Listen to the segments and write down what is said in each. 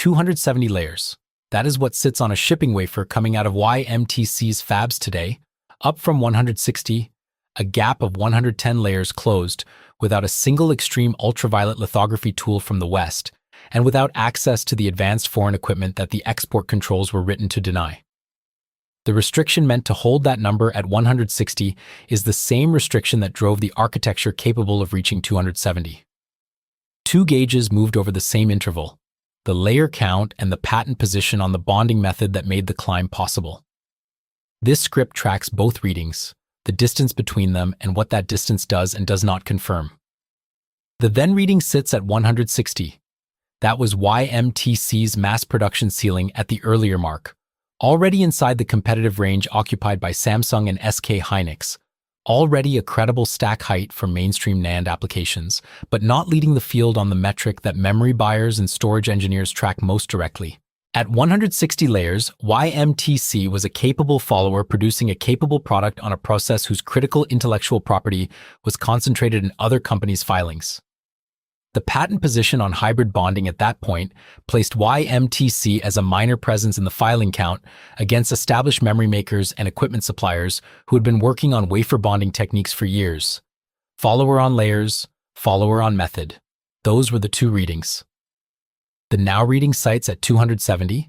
270 layers. That is what sits on a shipping wafer coming out of YMTC's fabs today, up from 160, a gap of 110 layers closed, without a single extreme ultraviolet lithography tool from the West, and without access to the advanced foreign equipment that the export controls were written to deny. The restriction meant to hold that number at 160 is the same restriction that drove the architecture capable of reaching 270. Two gauges moved over the same interval, the layer count and the patent position on the bonding method that made the climb possible. This script tracks both readings, the distance between them and what that distance does and does not confirm. The then reading sits at 160. That was YMTC's mass production ceiling at the earlier mark, already inside the competitive range occupied by Samsung and SK Hynix, already a credible stack height for mainstream NAND applications, but not leading the field on the metric that memory buyers and storage engineers track most directly. At 160 layers, YMTC was a capable follower producing a capable product on a process whose critical intellectual property was concentrated in other companies' filings. The patent position on hybrid bonding at that point placed YMTC as a minor presence in the filing count against established memory makers and equipment suppliers who had been working on wafer bonding techniques for years. Follower on layers, follower on method. Those were the two readings. The now reading sites at 270,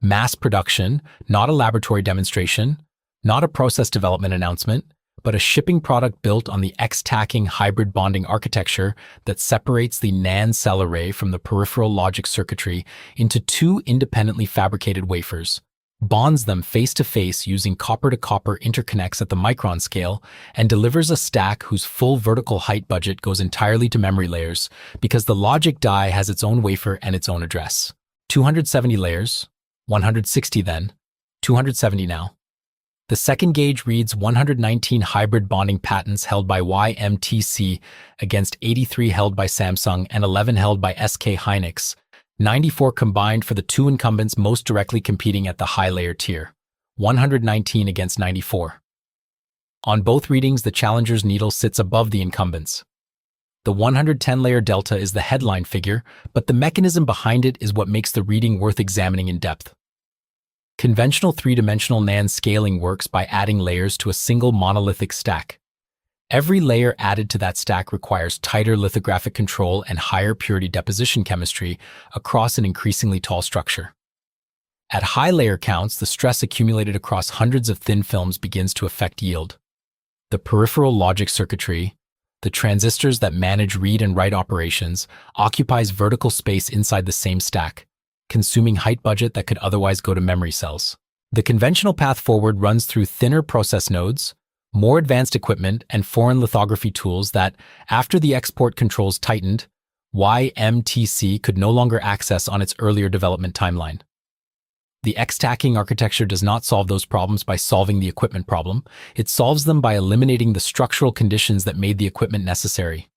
mass production, not a laboratory demonstration, not a process development announcement, but a shipping product built on the Xtacking hybrid bonding architecture that separates the NAND cell array from the peripheral logic circuitry into two independently fabricated wafers, bonds them face-to-face using copper-to-copper interconnects at the micron scale, and delivers a stack whose full vertical height budget goes entirely to memory layers because the logic die has its own wafer and its own address. 270 layers, 160 then, 270 now. The second gauge reads 119 hybrid bonding patents held by YMTC against 83 held by Samsung and 11 held by SK Hynix, 94 combined for the two incumbents most directly competing at the high layer tier, 119 against 94. On both readings, the challenger's needle sits above the incumbents. The 110-layer delta is the headline figure, but the mechanism behind it is what makes the reading worth examining in depth. Conventional three-dimensional NAND scaling works by adding layers to a single monolithic stack. Every layer added to that stack requires tighter lithographic control and higher purity deposition chemistry across an increasingly tall structure. At high layer counts, the stress accumulated across hundreds of thin films begins to affect yield. The peripheral logic circuitry, the transistors that manage read and write operations, occupies vertical space inside the same stack, consuming height budget that could otherwise go to memory cells. The conventional path forward runs through thinner process nodes, more advanced equipment, and foreign lithography tools that, after the export controls tightened, YMTC could no longer access on its earlier development timeline. The Xtacking architecture does not solve those problems by solving the equipment problem. It solves them by eliminating the structural conditions that made the equipment necessary.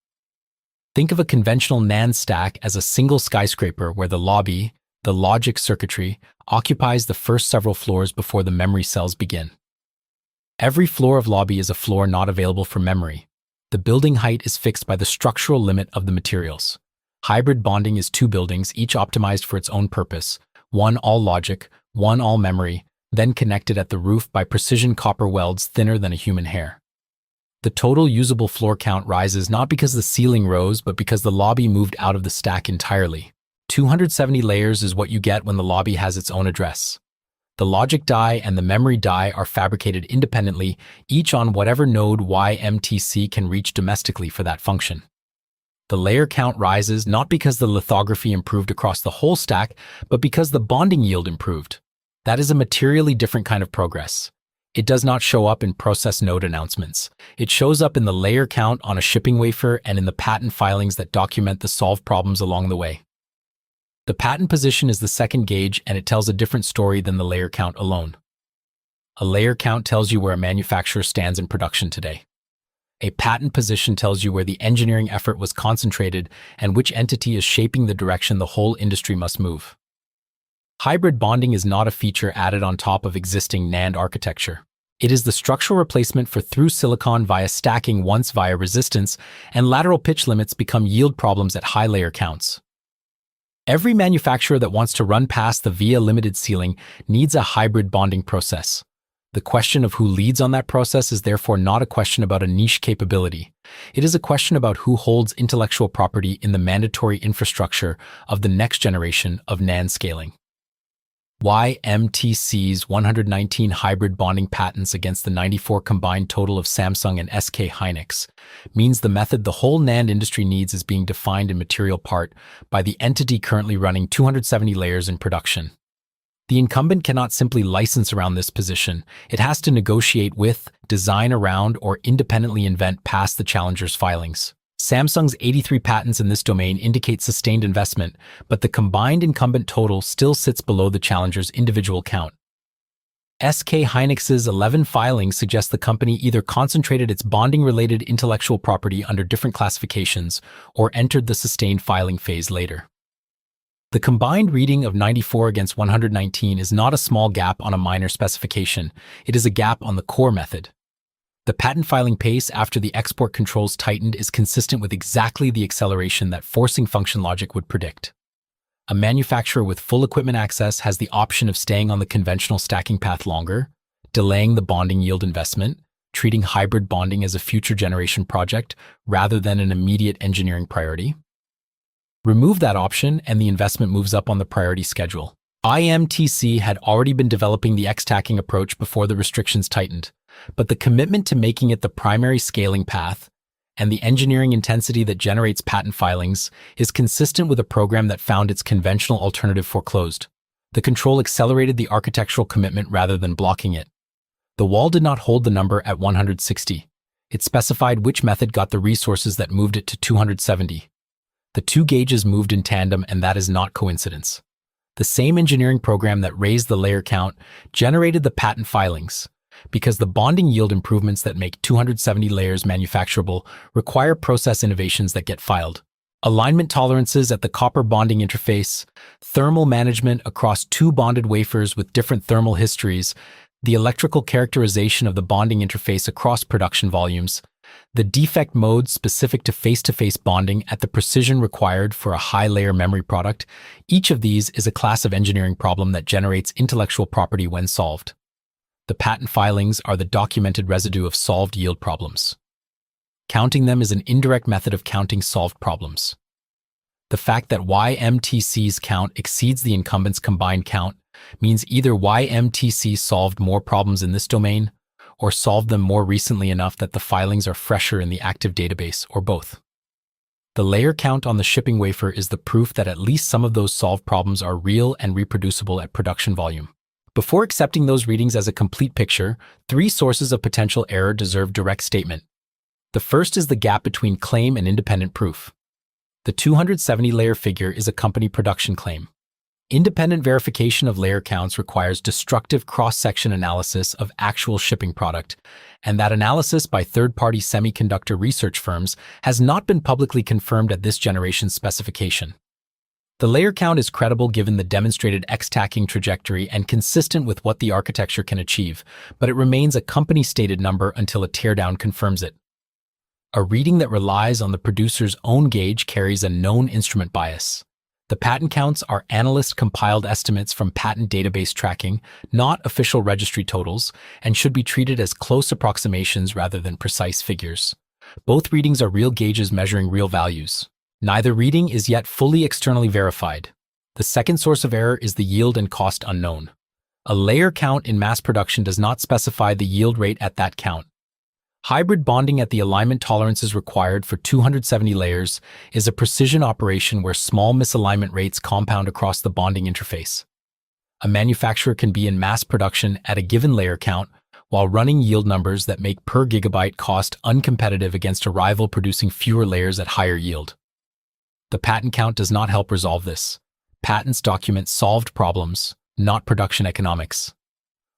Think of a conventional NAND stack as a single skyscraper where the lobby, the logic circuitry, occupies the first several floors before the memory cells begin. Every floor of lobby is a floor not available for memory. The building height is fixed by the structural limit of the materials. Hybrid bonding is two buildings, each optimized for its own purpose, one all logic, one all memory, then connected at the roof by precision copper welds thinner than a human hair. The total usable floor count rises not because the ceiling rose, but because the lobby moved out of the stack entirely. 270 layers is what you get when the lobby has its own address. The logic die and the memory die are fabricated independently, each on whatever node YMTC can reach domestically for that function. The layer count rises not because the lithography improved across the whole stack, but because the bonding yield improved. That is a materially different kind of progress. It does not show up in process node announcements. It shows up in the layer count on a shipping wafer and in the patent filings that document the solved problems along the way. The patent position is the second gauge, and it tells a different story than the layer count alone. A layer count tells you where a manufacturer stands in production today. A patent position tells you where the engineering effort was concentrated and which entity is shaping the direction the whole industry must move. Hybrid bonding is not a feature added on top of existing NAND architecture. It is the structural replacement for through silicon via stacking once via resistance and lateral pitch limits become yield problems at high layer counts. Every manufacturer that wants to run past the via limited ceiling needs a hybrid bonding process. The question of who leads on that process is therefore not a question about a niche capability. It is a question about who holds intellectual property in the mandatory infrastructure of the next generation of NAND scaling. YMTC's 119 hybrid bonding patents against the 94 combined total of Samsung and SK Hynix means the method the whole NAND industry needs is being defined in material part by the entity currently running 270 layers in production. The incumbent cannot simply license around this position. It has to negotiate with, design around, or independently invent past the challenger's filings. Samsung's 83 patents in this domain indicate sustained investment, but the combined incumbent total still sits below the challenger's individual count. SK Hynix's 11 filings suggest the company either concentrated its bonding-related intellectual property under different classifications or entered the sustained filing phase later. The combined reading of 94 against 119 is not a small gap on a minor specification, it is a gap on the core method. The patent filing pace after the export controls tightened is consistent with exactly the acceleration that forcing function logic would predict. A manufacturer with full equipment access has the option of staying on the conventional stacking path longer, delaying the bonding yield investment, treating hybrid bonding as a future generation project rather than an immediate engineering priority. Remove that option and the investment moves up on the priority schedule. YMTC had already been developing the Xtacking approach before the restrictions tightened, but the commitment to making it the primary scaling path and the engineering intensity that generates patent filings is consistent with a program that found its conventional alternative foreclosed. The control accelerated the architectural commitment rather than blocking it. The wall did not hold the number at 160. It specified which method got the resources that moved it to 270. The two gauges moved in tandem, and that is not coincidence. The same engineering program that raised the layer count generated the patent filings, because the bonding yield improvements that make 270 layers manufacturable require process innovations that get filed. Alignment tolerances at the copper bonding interface, thermal management across two bonded wafers with different thermal histories, the electrical characterization of the bonding interface across production volumes, the defect modes specific to face-to-face bonding at the precision required for a high-layer memory product, each of these is a class of engineering problem that generates intellectual property when solved. The patent filings are the documented residue of solved yield problems. Counting them is an indirect method of counting solved problems. The fact that YMTC's count exceeds the incumbent's combined count means either YMTC solved more problems in this domain or solved them more recently enough that the filings are fresher in the active database, or both. The layer count on the shipping wafer is the proof that at least some of those solved problems are real and reproducible at production volume. Before accepting those readings as a complete picture, three sources of potential error deserve direct statement. The first is the gap between claim and independent proof. The 270-layer figure is a company production claim. Independent verification of layer counts requires destructive cross-section analysis of actual shipping product, and that analysis by third-party semiconductor research firms has not been publicly confirmed at this generation's specification. The layer count is credible given the demonstrated Xtacking trajectory and consistent with what the architecture can achieve, but it remains a company-stated number until a teardown confirms it. A reading that relies on the producer's own gauge carries a known instrument bias. The patent counts are analyst-compiled estimates from patent database tracking, not official registry totals, and should be treated as close approximations rather than precise figures. Both readings are real gauges measuring real values. Neither reading is yet fully externally verified. The second source of error is the yield and cost unknown. A layer count in mass production does not specify the yield rate at that count. Hybrid bonding at the alignment tolerances required for 270 layers is a precision operation where small misalignment rates compound across the bonding interface. A manufacturer can be in mass production at a given layer count while running yield numbers that make per gigabyte cost uncompetitive against a rival producing fewer layers at higher yield. The patent count does not help resolve this. Patents document solved problems, not production economics.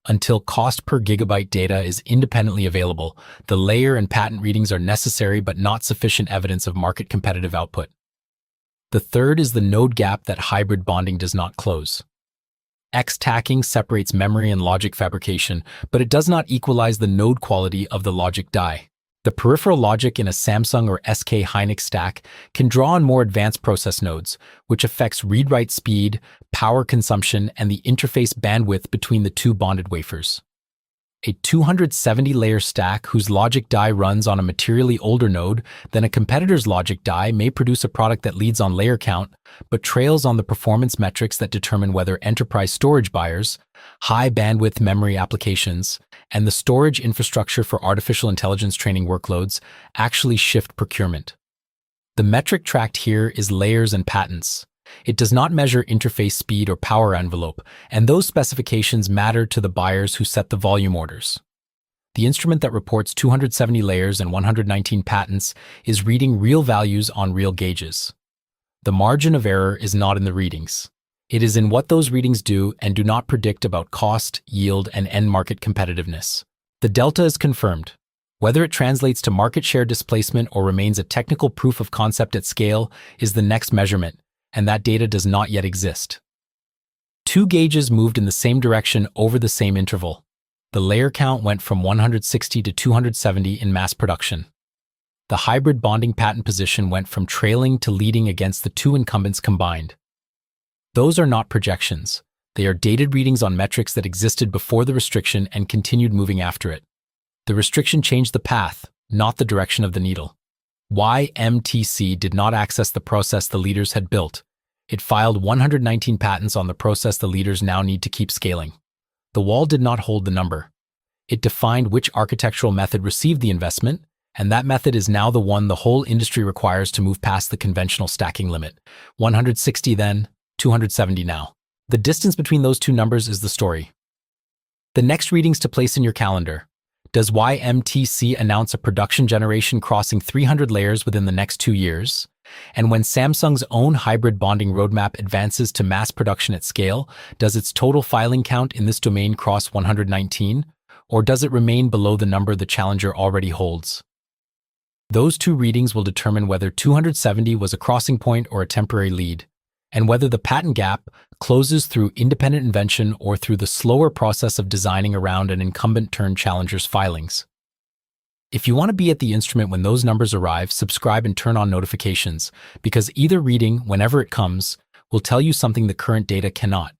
Until cost per gigabyte data is independently available, the layer and patent readings are necessary but not sufficient evidence of market competitive output. The third is the node gap that hybrid bonding does not close. Xtacking separates memory and logic fabrication, but it does not equalize the node quality of the logic die. The peripheral logic in a Samsung or SK Hynix stack can draw on more advanced process nodes, which affects read-write speed, power consumption, and the interface bandwidth between the two bonded wafers. A 270-layer stack whose logic die runs on a materially older node than a competitor's logic die may produce a product that leads on layer count, but trails on the performance metrics that determine whether enterprise storage buyers, high-bandwidth memory applications, and the storage infrastructure for artificial intelligence training workloads actually shift procurement. The metric tracked here is layers and patents. It does not measure interface speed or power envelope, and those specifications matter to the buyers who set the volume orders. The instrument that reports 270 layers and 119 patents is reading real values on real gauges. The margin of error is not in the readings. It is in what those readings do and do not predict about cost, yield, and end market competitiveness. The delta is confirmed. Whether it translates to market share displacement or remains a technical proof of concept at scale is the next measurement, and that data does not yet exist. Two gauges moved in the same direction over the same interval. The layer count went from 160 to 270 in mass production. The hybrid bonding patent position went from trailing to leading against the two incumbents combined. Those are not projections. They are dated readings on metrics that existed before the restriction and continued moving after it. The restriction changed the path, not the direction of the needle. YMTC did not access the process the leaders had built. It filed 119 patents on the process the leaders now need to keep scaling. The wall did not hold the number. It defined which architectural method received the investment, and that method is now the one the whole industry requires to move past the conventional stacking limit. 160 then, 270 now. The distance between those two numbers is the story. The next readings to place in your calendar. Does YMTC announce a production generation crossing 300 layers within the next 2 years? And when Samsung's own hybrid bonding roadmap advances to mass production at scale, does its total filing count in this domain cross 119? Or does it remain below the number the challenger already holds? Those two readings will determine whether 270 was a crossing point or a temporary lead, and whether the patent gap closes through independent invention or through the slower process of designing around an incumbent-turned-challenger's filings. If you want to be at the instrument when those numbers arrive, subscribe and turn on notifications, because either reading, whenever it comes, will tell you something the current data cannot.